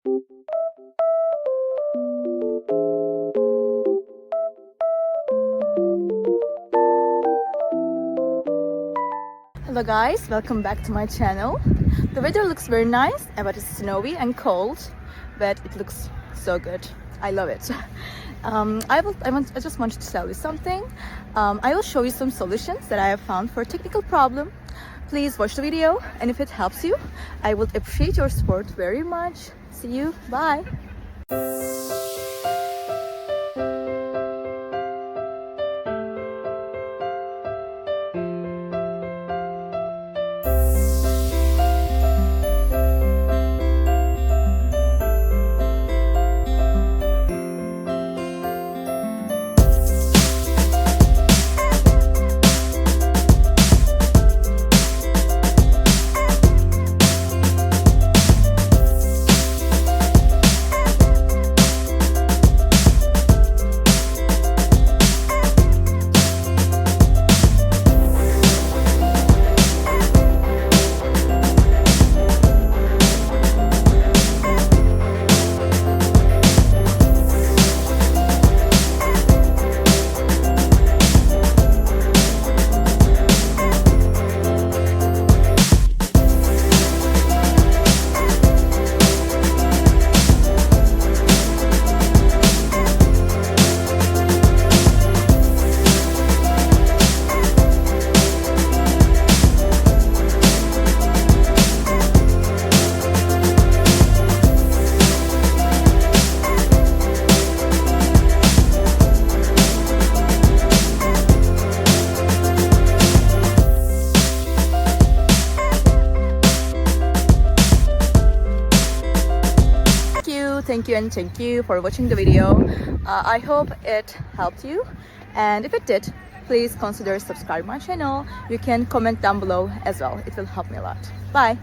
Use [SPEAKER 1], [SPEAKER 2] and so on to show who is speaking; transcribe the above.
[SPEAKER 1] Hello guys, welcome back to my channel. The weather looks very nice, but it's snowy and cold, but it looks so good. I love it. I just wanted to tell you something. I will show you some solutions that I have found for a technical problem. Please watch the video, and if it helps you, I would appreciate your support very much. See you, bye. Thank you for watching the video. I hope it helped you, and if it did, please consider subscribe my channel. You can comment down below as well. It will help me a lot. Bye.